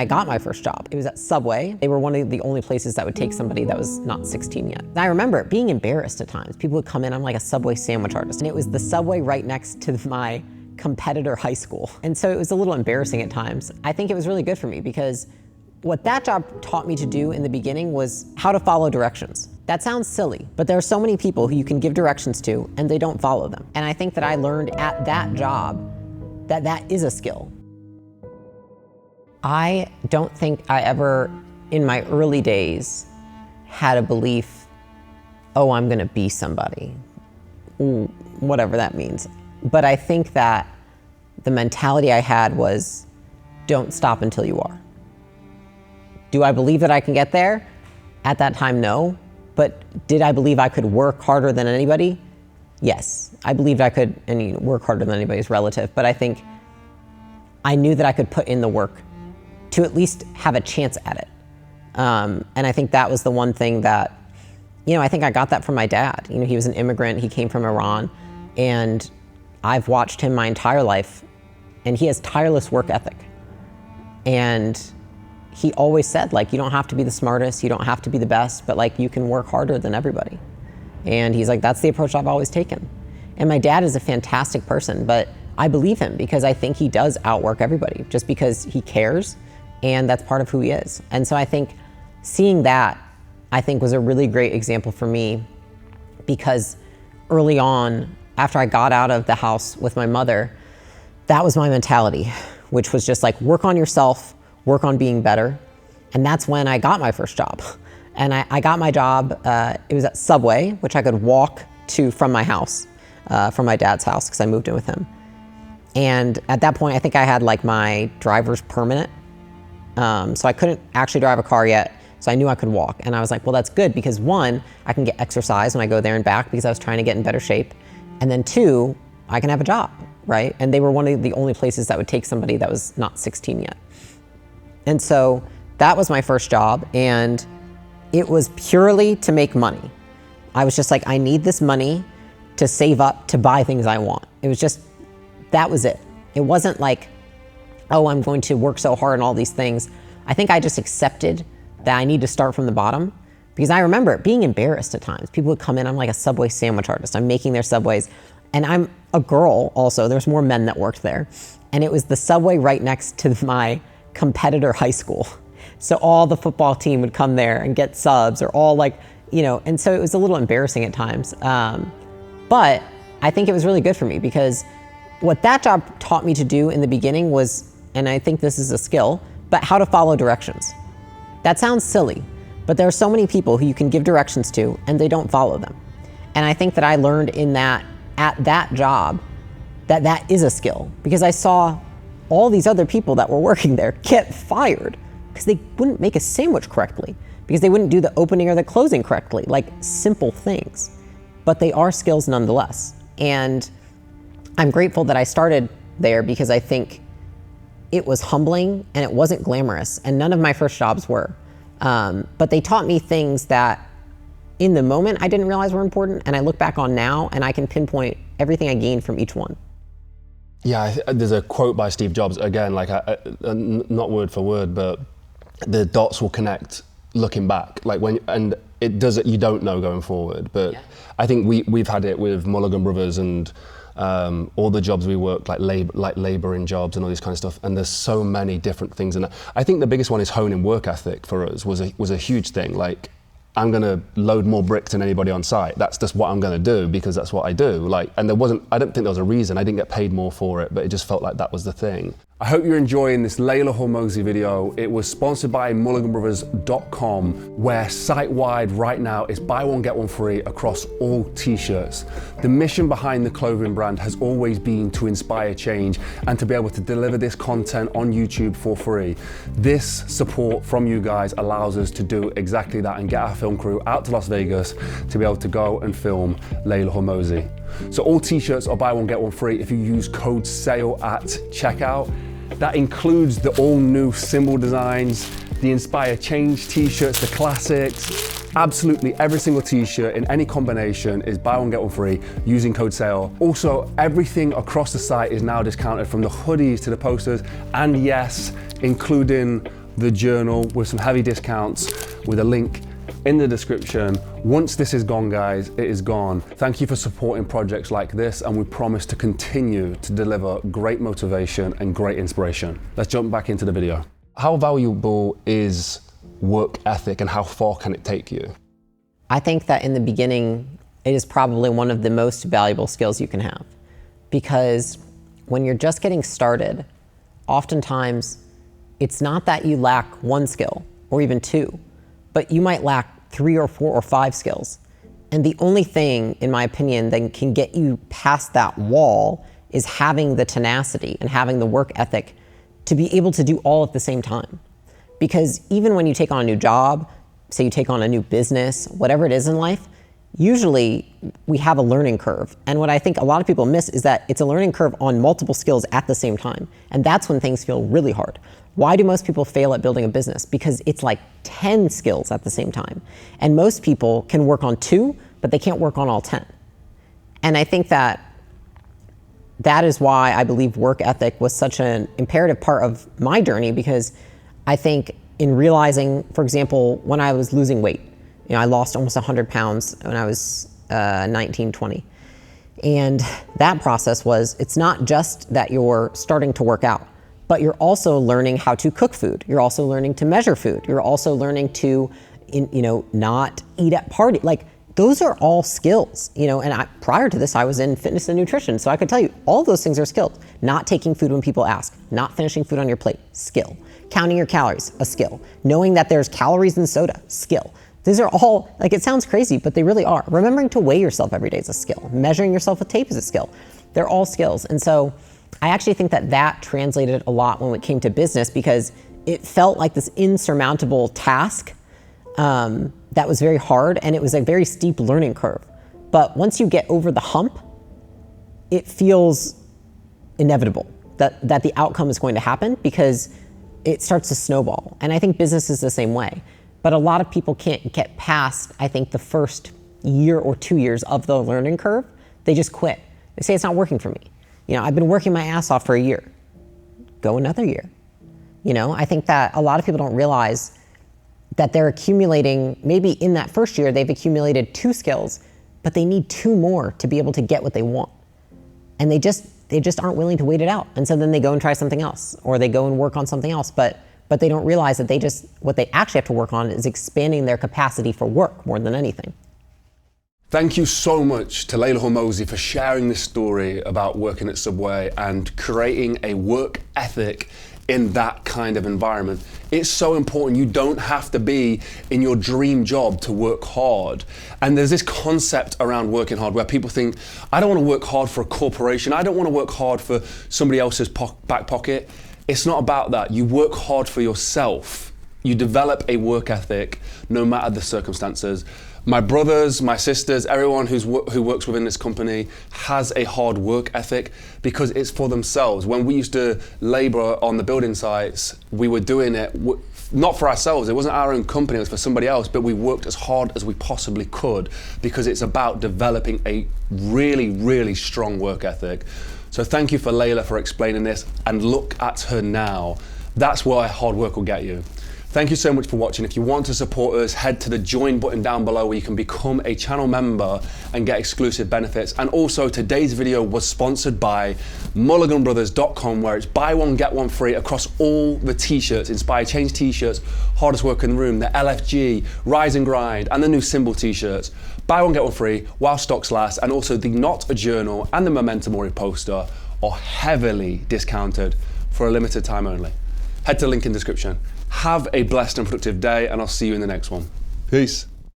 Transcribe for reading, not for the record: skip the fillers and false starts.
I got my first job. It was at Subway. They were one of the only places that would take somebody that was not 16 yet. I remember being embarrassed at times. People would come in, I'm like a Subway sandwich artist, and it was the Subway right next to my competitor high school. And so it was a little embarrassing at times. I think it was really good for me because what that job taught me to do in the beginning was how to follow directions. That sounds silly, but there are so many people who you can give directions to and they don't follow them. And I think that I learned at that job that that is a skill. I don't think I ever, in my early days, had a belief, oh, I'm gonna be somebody, whatever that means. But I think that the mentality I had was, don't stop until you are. Do I believe that I can get there? At that time, no. But did I believe I could work harder than anybody? Yes, I believed I could, and work harder than anybody's relative, but I think I knew that I could put in the work to at least have a chance at it. And I think that was the one thing that, I think I got that from my dad. He was an immigrant, he came from Iran, and I've watched him my entire life, and he has tireless work ethic. And he always said, you don't have to be the smartest, you don't have to be the best, but you can work harder than everybody. And he's like, that's the approach I've always taken. And my dad is a fantastic person, but I believe him because I think he does outwork everybody just because he cares, and that's part of who he is. And so I think seeing that, I think was a really great example for me because early on, after I got out of the house with my mother, that was my mentality, which was just work on yourself, work on being better. And that's when I got my first job. And I got my job, it was at Subway, which I could walk to from my house, from my dad's house, because I moved in with him. And at that point, I think I had my driver's permit. So I couldn't actually drive a car yet, so I knew I could walk. And I was like, well, that's good because one, I can get exercise when I go there and back because I was trying to get in better shape. And then two, I can have a job, right? And they were one of the only places that would take somebody that was not 16 yet. And so that was my first job, and it was purely to make money. I was just I need this money to save up to buy things I want. It was just, that was it. It wasn't oh, I'm going to work so hard on all these things. I think I just accepted that I need to start from the bottom because I remember being embarrassed at times. People would come in, I'm like a Subway sandwich artist. I'm making their Subways, and I'm a girl also. There's more men that worked there. And it was the Subway right next to my competitor high school. So all the football team would come there and get subs or all and so it was a little embarrassing at times. But I think it was really good for me because what that job taught me to do in the beginning was, and I think this is a skill, but how to follow directions. That sounds silly, but there are so many people who you can give directions to and they don't follow them. And I think that I learned at that job that that is a skill because I saw all these other people that were working there get fired because they wouldn't make a sandwich correctly, because they wouldn't do the opening or the closing correctly, simple things. But they are skills nonetheless. And I'm grateful that I started there because I think it was humbling and it wasn't glamorous, and none of my first jobs were. But they taught me things that in the moment I didn't realize were important, and I look back on now and I can pinpoint everything I gained from each one. Yeah, there's a quote by Steve Jobs, again, not word for word, but the dots will connect looking back. And it does it, you don't know going forward. But yeah. I think we've had it with Mulligan brothers and all the jobs we worked, laboring jobs and all this kind of stuff. And there's so many different things in that. I think the biggest one is honing work ethic for us was a huge thing. I'm gonna load more bricks than anybody on site. That's just what I'm gonna do because that's what I do. And I don't think there was a reason. I didn't get paid more for it, but it just felt like that was the thing. I hope you're enjoying this Leila Hormozi video. It was sponsored by mulliganbrothers.com, where site-wide right now is buy one, get one free across all t-shirts. The mission behind the clothing brand has always been to inspire change and to be able to deliver this content on YouTube for free. This support from you guys allows us to do exactly that and get our film crew out to Las Vegas to be able to go and film Leila Hormozi. So all t-shirts are buy one, get one free if you use code SALE at checkout. That includes the all new symbol designs, the Inspire Change t-shirts, the classics. Absolutely every single t-shirt in any combination is buy one, get one free using code SALE. Also, everything across the site is now discounted, from the hoodies to the posters, and yes, including the journal with some heavy discounts with a link in the description. Once this is gone, guys, it is gone. Thank you for supporting projects like this, and we promise to continue to deliver great motivation and great inspiration. Let's jump back into the video. How valuable is work ethic and how far can it take you? I think that in the beginning, it is probably one of the most valuable skills you can have, because when you're just getting started, oftentimes it's not that you lack one skill or even two, but you might lack 3 or 4 or 5 skills. And the only thing, in my opinion, that can get you past that wall is having the tenacity and having the work ethic to be able to do all at the same time. Because even when you take on a new job, say you take on a new business, whatever it is in life, usually we have a learning curve. And what I think a lot of people miss is that it's a learning curve on multiple skills at the same time. And that's when things feel really hard. Why do most people fail at building a business? Because it's like 10 skills at the same time. And most people can work on 2, but they can't work on all 10. And I think that is why I believe work ethic was such an imperative part of my journey, because I think in realizing, for example, when I was losing weight, I lost almost 100 pounds when I was 19, 20. And that process was, it's not just that you're starting to work out, but you're also learning how to cook food. You're also learning to measure food. You're also learning to, not eat at party. Like, those are all skills, and prior to this, I was in fitness and nutrition. So I could tell you all those things are skills. Not taking food when people ask, not finishing food on your plate, skill. Counting your calories, a skill. Knowing that there's calories in soda, skill. These are all, it sounds crazy, but they really are. Remembering to weigh yourself every day is a skill. Measuring yourself with tape is a skill. They're all skills. And so I actually think that translated a lot when it came to business, because it felt like this insurmountable task that was very hard, and it was a very steep learning curve. But once you get over the hump, it feels inevitable that the outcome is going to happen, because it starts to snowball. And I think business is the same way. But a lot of people can't get past, I think, the first year or 2 years of the learning curve. They just quit. They say, it's not working for me. I've been working my ass off for a year. Go another year. I think that a lot of people don't realize that they're accumulating, maybe in that first year, they've accumulated 2 skills, but they need 2 more to be able to get what they want. And they just aren't willing to wait it out. And so then they go and try something else, or they go and work on something else. But they don't realize that what they actually have to work on is expanding their capacity for work more than anything. Thank you so much to Leila Hormozi for sharing this story about working at Subway and creating a work ethic in that kind of environment. It's so important. You don't have to be in your dream job to work hard. And there's this concept around working hard where people think, I don't want to work hard for a corporation. I don't want to work hard for somebody else's back pocket. It's not about that. You work hard for yourself. You develop a work ethic no matter the circumstances. My brothers, my sisters, everyone who works within this company has a hard work ethic because it's for themselves. When we used to labor on the building sites, we were doing it not for ourselves. It wasn't our own company, it was for somebody else, but we worked as hard as we possibly could because it's about developing a really, really strong work ethic. So thank you for Leila for explaining this, and look at her now. That's where hard work will get you. Thank you so much for watching. If you want to support us, head to the join button down below where you can become a channel member and get exclusive benefits. And also, today's video was sponsored by mulliganbrothers.com, where it's buy one, get one free across all the t-shirts, Inspire Change t-shirts, Hardest Work in the Room, the LFG, Rise and Grind, and the new Symbol t-shirts. Buy one, get one free while stocks last. And also the Not a Journal and the Memento Mori poster are heavily discounted for a limited time only. Head to the link in the description. Have a blessed and productive day, and I'll see you in the next one. Peace.